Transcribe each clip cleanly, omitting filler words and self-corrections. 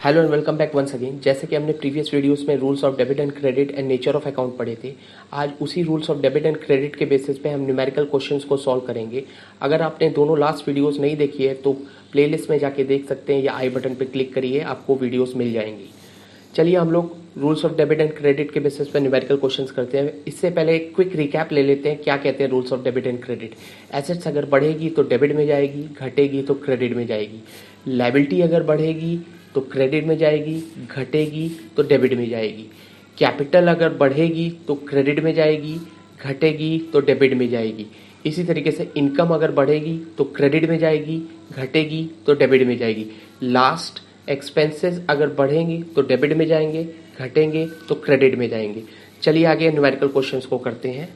Hello and welcome back once again. जैसे कि हमने प्रीवियस वीडियोस में rules of debit and credit and nature of account पढ़े थे, आज उसी rules of debit and credit के बेसिस पे हम न्यूमेरिकल क्वेश्चंस को सॉल्व करेंगे। अगर आपने दोनों लास्ट वीडियोस नहीं देखी है तो प्लेलिस्ट में जाके देख सकते हैं या आई बटन पे क्लिक करिए, आपको वीडियोस मिल जाएंगी। चलिए हम लोग rules of debit and credit के बेसिस पे न्यूमेरिकल क्वेश्चंस करते हैं। इससे पहले एक क्विक रिकैप ले लेते हैं क्या कहते हैं rules of debit and credit. Assets अगर बढ़ेगी तो डेबिट में जाएगी, घटेगी तो क्रेडिट में जाएगी। लायबिलिटी अगर बढ़ेगी तो क्रेडिट में जाएगी, घटेगी तो डेबिट में जाएगी। कैपिटल अगर बढ़ेगी तो क्रेडिट में जाएगी, घटेगी तो डेबिट में जाएगी। इसी तरीके से इनकम अगर बढ़ेगी तो क्रेडिट में जाएगी, घटेगी तो डेबिट में जाएगी। लास्ट एक्सपेंसेस अगर बढ़ेंगी तो डेबिट में जाएंगे, घटेंगे तो क्रेडिट में जाएंगे। चलिए आगे न्यूमेरिकल क्वेश्चंस को करते हैं।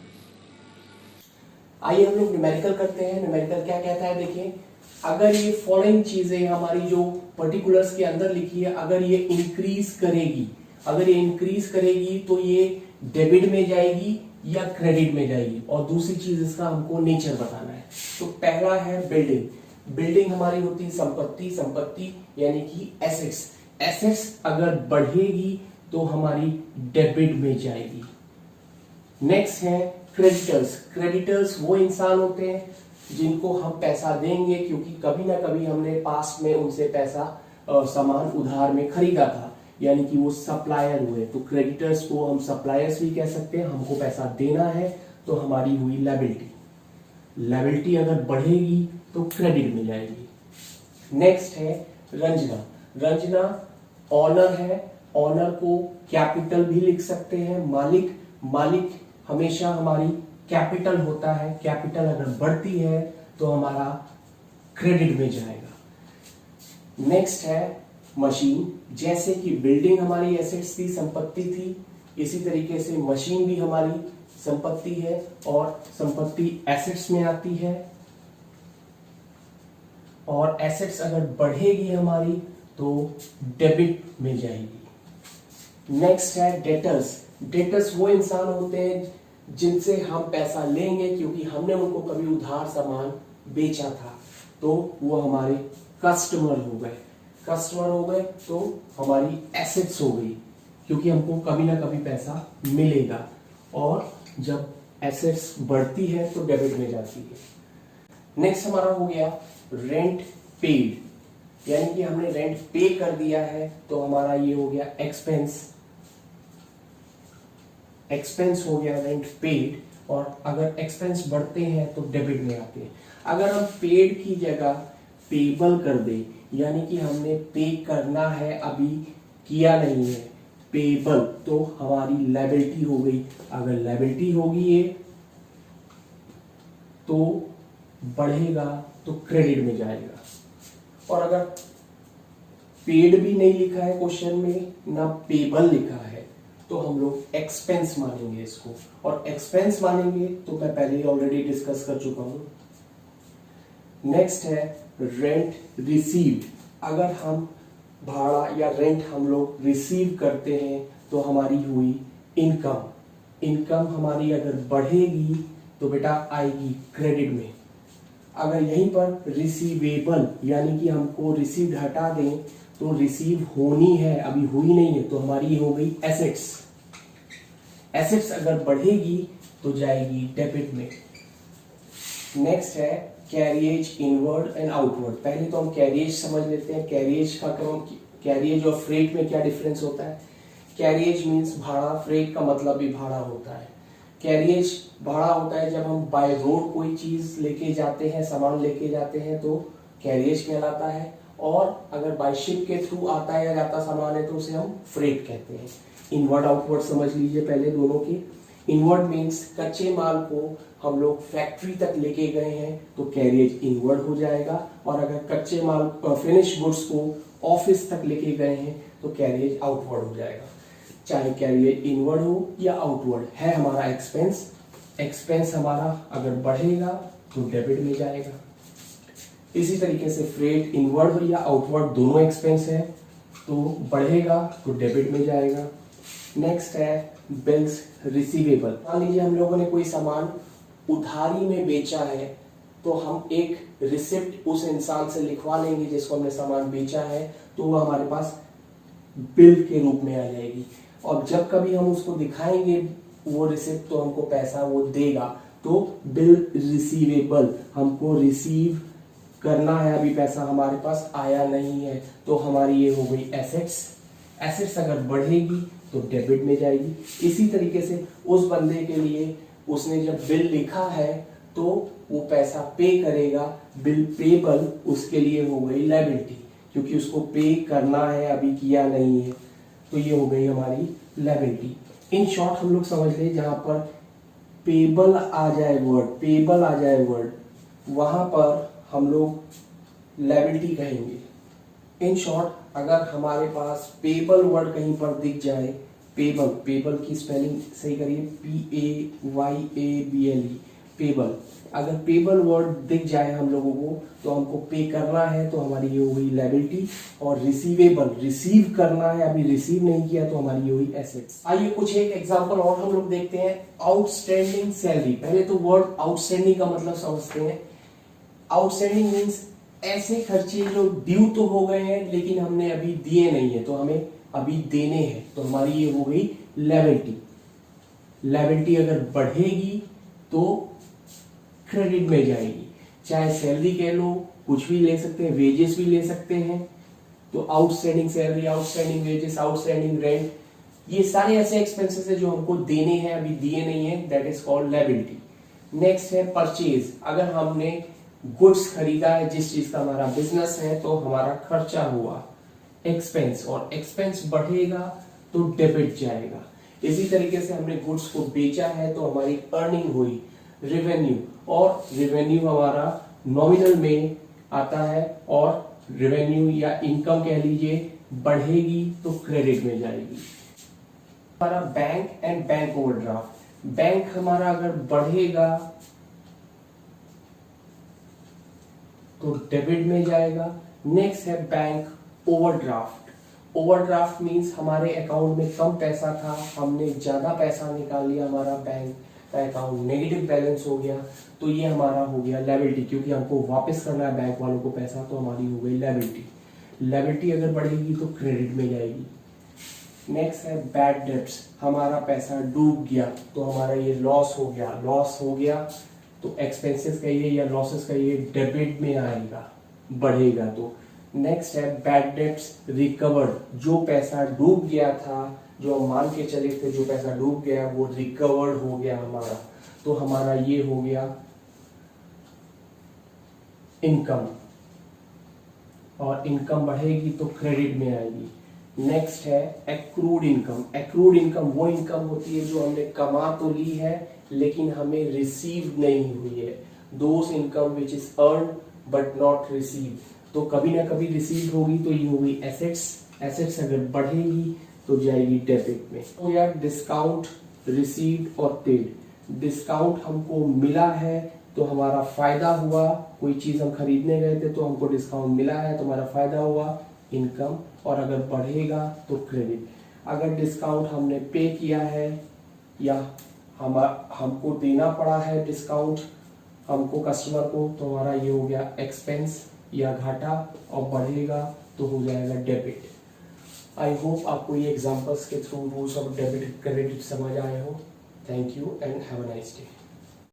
आइए हम लोग न्यूमेरिकल करते हैं। न्यूमेरिकल क्या कहता है, देखिए अगर ये फॉलोइंग चीजें हमारी जो पर्टिकुलर्स के अंदर लिखी है, अगर ये इंक्रीज करेगी तो ये डेबिट में जाएगी या क्रेडिट में जाएगी। और दूसरी चीज इसका हमको नेचर बताना है। तो पहला है बिल्डिंग हमारी होती है संपत्ति यानी कि एसेट्स अगर बढ़ेगी तो हमारी डेबिट में जाएगी। नेक्स्ट है क्रेडिटर्स वो इंसान होते हैं जिनको हम पैसा देंगे, क्योंकि कभी ना कभी हमने पास्ट में उनसे पैसा सामान उधार में खरीदा था, यानी कि वो सप्लायर हुए। तो क्रेडिटर्स को हम सप्लायर्स भी कह सकते हैं। हमको पैसा देना है तो हमारी हुई लायबिलिटी अगर बढ़ेगी तो क्रेडिट में जाएगी। नेक्स्ट है रंजना ऑनर है। ऑनर को कैपिटल भी लिख सकते हैं। मालिक हमेशा हमारी कैपिटल होता है। कैपिटल अगर बढ़ती है तो हमारा क्रेडिट में जाएगा। नेक्स्ट है मशीन। जैसे कि बिल्डिंग हमारी एसेट्स थी, संपत्ति थी, इसी तरीके से मशीन भी हमारी संपत्ति है और संपत्ति एसेट्स में आती है। और एसेट्स अगर बढ़ेगी हमारी तो डेबिट में जाएगी। नेक्स्ट है डेटर्स वो इंसान होते हैं जिनसे हम पैसा लेंगे, क्योंकि हमने उनको कभी उधार सामान बेचा था, तो वो हमारे कस्टमर हो गए तो हमारी एसेट्स हो गई, क्योंकि हमको कभी ना कभी पैसा मिलेगा। और जब एसेट्स बढ़ती है तो डेबिट में जाती है। नेक्स्ट हमारा हो गया रेंट पेड, यानी कि हमने रेंट पे कर दिया है तो हमारा ये हो गया एक्सपेंस हो गया रेंट पेड। और अगर एक्सपेंस बढ़ते हैं तो डेबिट में आते हैं। अगर हम पेड की जगह पेबल कर दे, यानी कि हमने पे करना है अभी किया नहीं है, पेबल, तो हमारी लायबिलिटी हो गई। अगर लायबिलिटी होगी ये तो बढ़ेगा तो क्रेडिट में जाएगा। और अगर पेड भी नहीं लिखा है क्वेश्चन में, ना पेबल लिखा है, तो हम लोग एक्सपेंस मानेंगे इसको। और एक्सपेंस मानेंगे तो मैं पहले ही ऑलरेडी डिस्कस कर चुका हूं। नेक्स्ट है रेंट रिसीव्ड। अगर हम भाड़ा या रेंट हम लोग रिसीव करते हैं तो हमारी हुई इनकम हमारी अगर बढ़ेगी तो बेटा आएगी क्रेडिट में। अगर यहीं पर रिसीवेबल, यानी कि हमको रिसीव्ड हटा दें तो रिसीव होनी है, अभी हुई नहीं है, तो हमारी हो गई एसेट्स अगर बढ़ेगी तो जाएगी डेबिट में। नेक्स्ट है कैरिएज इनवर्ड एंड आउटवर्ड। पहले तो हम कैरिएज समझ लेते हैं। कैरिएज और फ्रेट में क्या डिफरेंस होता है। कैरिएज मीन्स भाड़ा, फ्रेट का मतलब भी भाड़ा होता है। कैरिएज भाड़ा होता है जब हम बाय रोड कोई चीज लेके जाते हैं, सामान लेके जाते हैं, तो कैरिएज कहलाता है। और अगर बाय शिप के थ्रू आता है या जाता सामान है तो उसे हम फ्रेट कहते हैं। इनवर्ड आउटवर्ड समझ लीजिए पहले दोनों की। इनवर्ड मीन्स कच्चे माल को हम लोग फैक्ट्री तक लेके गए हैं तो कैरिएज इनवर्ड हो जाएगा। और अगर कच्चे माल फिनिश गुड्स को ऑफिस तक लेके गए हैं तो कैरिएज आउटवर्ड हो जाएगा। चाहे कैरिएज इनवर्ड हो या आउटवर्ड, है हमारा एक्सपेंस हमारा अगर बढ़ेगा तो डेबिट में जाएगा। इसी तरीके से फ्रेट इनवर्ड या आउटवर्ड दोनों एक्सपेंस है, तो बढ़ेगा तो डेबिट में जाएगा। नेक्स्ट है बिल्स रिसीवेबल। मान लीजिए हम लोगों ने कोई सामान उधारी में बेचा है तो हम एक रिसिप्ट उस इंसान से लिखवा लेंगे जिसको हमने सामान बेचा है, तो वो हमारे पास बिल के रूप में आ जाएगी। और जब कभी हम उसको दिखाएंगे वो रिसिप्ट तो हमको पैसा वो देगा, तो बिल रिसीवेबल, हमको रिसीव करना है, अभी पैसा हमारे पास आया नहीं है, तो हमारी ये हो गई एसेट्स। एसेट्स अगर बढ़ेगी तो डेबिट में जाएगी। इसी तरीके से उस बंदे के लिए उसने जब बिल लिखा है तो वो पैसा पे करेगा, बिल पेबल उसके लिए हो गई लायबिलिटी, क्योंकि उसको पे करना है, अभी किया नहीं है, तो ये हो गई हमारी लायबिलिटी। इन शॉर्ट हम लोग समझ ले, जहां पर पेबल आ जाए वर्ड, वहां पर हम लोग लायबिलिटी कहेंगे। इन शॉर्ट अगर हमारे पास पेबल वर्ड कहीं पर दिख जाए, पेबल की स्पेलिंग सही करिए, PAYABLE, पेबल, अगर पेबल वर्ड दिख जाए हम लोगों को तो हमको पे करना है, तो हमारी ये हो गई लायबिलिटी। और रिसीवेबल, रिसीव करना है, अभी रिसीव नहीं किया, तो हमारी ये हुई एसेट्स। आइए कुछ एक एग्जांपल और हम लोग देखते हैं। आउटस्टैंडिंग सैलरी, पहले तो वर्ड आउटस्टैंडिंग का मतलब समझते हैं। आउटस्टैंडिंग मीन्स ऐसे खर्चे जो ड्यू तो हो गए हैं लेकिन हमने अभी दिए नहीं है, तो हमें अभी देने हैं, तो हमारी ये हो गई लायबिलिटी। लायबिलिटी अगर बढ़ेगी तो क्रेडिट में जाएगी, चाहे सैलरी कह लो, कुछ भी ले सकते हैं, वेजेस भी ले सकते हैं। तो outstanding salary, outstanding wages, outstanding rent, ये सारे ऐसे एक्सपेंसेस है जो हमको देने हैं, अभी दिए नहीं है, that is called liability. Next है परचेज, अगर हमने गुड्स खरीदा है, जिस चीज का हमारा बिजनेस है, तो हमारा खर्चा हुआ, एक्सपेंस, और एक्सपेंस बढ़ेगा तो डेबिट जाएगा। इसी तरीके से हमने गुड्स को बेचा है तो हमारी अर्निंग हुई, रेवेन्यू, और रेवेन्यू हमारा नॉमिनल में आता है, और रेवेन्यू या इनकम कह लीजिए बढ़ेगी तो क्रेडिट में जाएगी। हमारा bank and bank overdraft, bank हमारा अगर बढ़ेगा तो डेबिट में जाएगा। नेक्स्ट है बैंक ओवरड्राफ्ट। ओवरड्राफ्ट मींस हमारे अकाउंट में कम पैसा था, हमने ज्यादा पैसा निकाल लिया, हमारा बैंक का अकाउंट नेगेटिव बैलेंस हो गया, तो ये हमारा हो गया लायबिलिटी, क्योंकि हमको वापस करना है बैंक वालों को पैसा, तो हमारी हो गई लायबिलिटी। लायबिलिटी अगर बढ़ेगी तो क्रेडिट में जाएगी। नेक्स्ट है बैड डेब्ट्स, हमारा पैसा डूब गया तो हमारा ये लॉस हो गया, तो एक्सपेंसेस कहिए या लॉसेस कहिए डेबिट में आएगा, बढ़ेगा तो। नेक्स्ट है बैड डेब्ट्स रिकवर्ड, जो पैसा डूब गया था, जो हम मान के चले थे जो पैसा डूब गया वो रिकवर्ड हो गया हमारा, तो हमारा ये हो गया इनकम, और इनकम बढ़ेगी तो क्रेडिट में आएगी। नेक्स्ट है एक्रूड इनकम। एक्रूड इनकम वो इनकम होती है जो हमने कमा तो ली है लेकिन हमें रिसीव नहीं हुई है, those income which is earn but not receive, तो कभी ना कभी रिसीव होगी, तो ये होगी एसेट्स। एसेट्स अगर बढ़ेगी तो जाएगी डेबिट में। तो यार डिस्काउंट, रिसीव्ड और पेड। डिस्काउंट हमको मिला है तो हमारा फायदा हुआ, कोई चीज हम खरीदने गए थे तो हमको डिस्काउंट मिला है तो हमारा फायदा हुआ, इनकम, और अगर बढ़ेगा तो क्रेडिट। अगर डिस्काउंट हमने पे किया है या हमको देना पड़ा है डिस्काउंट हमको कस्टमर को, तो हमारा ये हो गया एक्सपेंस या घाटा, और बढ़ेगा तो हो जाएगा डेबिट। आई होप आपको ये एग्जांपल्स के through rules of debit credit समझ आए हो। Thank you and have a nice day.